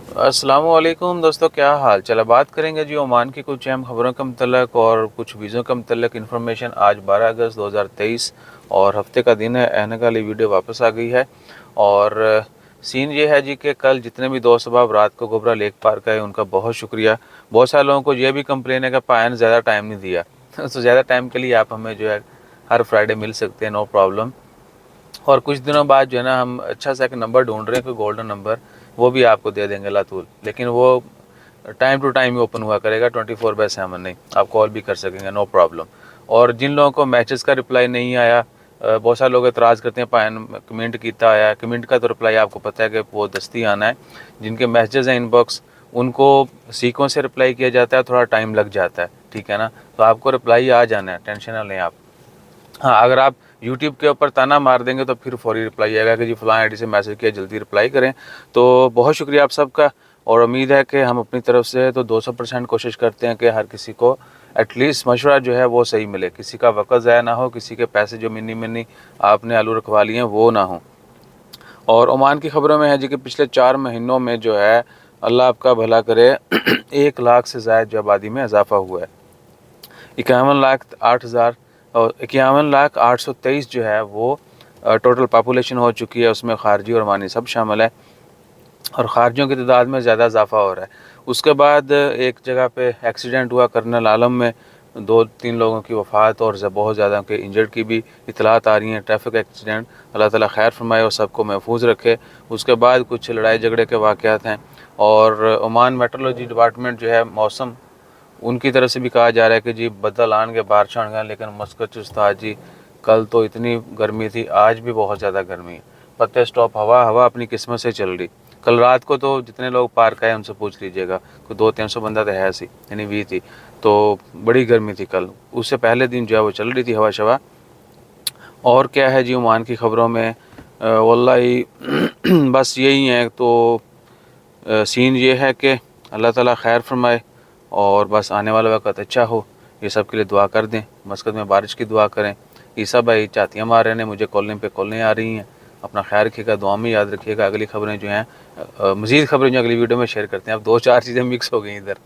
अस्सलामुअलैकुम दोस्तों, क्या हाल चला। बात करेंगे जी ओमान की कुछ अहम खबरों के मतलब और कुछ वीज़ों के मतलब इन्फॉर्मेशन। आज 12 अगस्त 2023 और हफ्ते का दिन है। अहनक वाली वीडियो वापस आ गई है और सीन ये है जी कि कल जितने भी दोस्त अहबाब रात को गोबरा लेक पार्क आए उनका बहुत शुक्रिया। बहुत सारे लोगों को ये भी कंप्लेन है कि पायन ज़्यादा टाइम नहीं दिया तो ज़्यादा टाइम के लिए आप हमें जो है हर फ्राइडे मिल सकते हैं, नो प्रॉब्लम। और कुछ दिनों बाद जो है ना हम अच्छा सा एक नंबर ढूंढ रहे हैं, कोई गोल्डन नंबर, वो भी आपको दे देंगे लातूल। लेकिन वो टाइम टू टाइम ही ओपन हुआ करेगा, 24/7 नहीं। आप कॉल भी कर सकेंगे, नो प्रॉब्लम। और जिन लोगों को मैसेज का रिप्लाई नहीं आया, बहुत सारे लोग एतराज़ करते हैं पायन कमेंट किया आया, कमेंट का तो रिप्लाई आपको पता है कि वो दस्ती आना है। जिनके मैसेज हैं इनबॉक्स, उनको सीक्वेंस से रिप्लाई किया जाता है, थोड़ा टाइम लग जाता है, ठीक है ना। तो आपको रिप्लाई आ जाना है, टेंशन ना लें आप। हाँ, अगर आप यूट्यूब के ऊपर ताना मार देंगे तो फिर फौरी रिप्लाई आएगा कि जी फलां आईडी से मैसेज किया, जल्दी रिप्लाई करें। तो बहुत शुक्रिया आप सबका। और उम्मीद है कि हम अपनी तरफ से तो 200% कोशिश करते हैं कि हर किसी को एटलीस्ट मशवरा जो है वो सही मिले, किसी का वक़्त ज़ाया ना हो, किसी के पैसे जो मिनी मिनी आपने आलू रखवा लिए हैं वो ना हो। और ओमान की खबरों में है जी कि पिछले 4 महीनों में जो है, अल्लाह आपका भला करे, 1 लाख से ज़ायद जो आबादी में इजाफा हुआ है। 51,08,000 और 51,0823 जो है वो टोटल पॉपुलेशन हो चुकी है। उसमें खारजी और ओमानी सब शामिल है और खारजियों की तादाद में ज़्यादा इजाफा हो रहा है। उसके बाद एक जगह पे एक्सीडेंट हुआ कर्नल आलम में, 2-3 लोगों की वफ़ात और बहुत ज़्यादा के इंजर्ड की भी इतलात आ रही हैं। ट्रैफिक एक्सीडेंट, अल्लाह ताला खैर फरमाए और सबको महफूज रखे। उसके बाद कुछ लड़ाई झगड़े के वाक़यात हैं और ओमान मेट्रोलॉजी डिपार्टमेंट जो है मौसम, उनकी तरफ से भी कहा जा रहा है कि जी बदल आएंगे, बारिश आएंगे। लेकिन मस्कत उस्ताद जी, कल तो इतनी गर्मी थी, आज भी बहुत ज़्यादा गर्मी है। पत्ते स्टॉप, हवा हवा अपनी किस्मत से चल रही। कल रात को तो जितने लोग पार्क आए उनसे पूछ लीजिएगा, कोई 200-300 बंदा तो है सी, यानी भी थी। तो बड़ी गर्मी थी कल। उससे पहले दिन जो है वो चल रही थी हवा शवा। और क्या है जी ओमान की ख़बरों में, वल्लाही बस यही है। तो सीन ये है कि अल्लाह ताला खैर फरमाए और बस आने वाला वक्त अच्छा हो, ये सब के लिए दुआ कर दें। मस्कत में बारिश की दुआ करें। ईसा भाई चातियाँ मार रहे हैं, मुझे कॉलिंग पे कॉलें आ रही हैं। अपना ख्याल रखिएगा, दुआ में याद रखिएगा। अगली खबरें जो हैं, मज़ीद खबरें जो अगली वीडियो में शेयर करते हैं। अब 2-4 चीज़ें मिक्स हो गई इधर।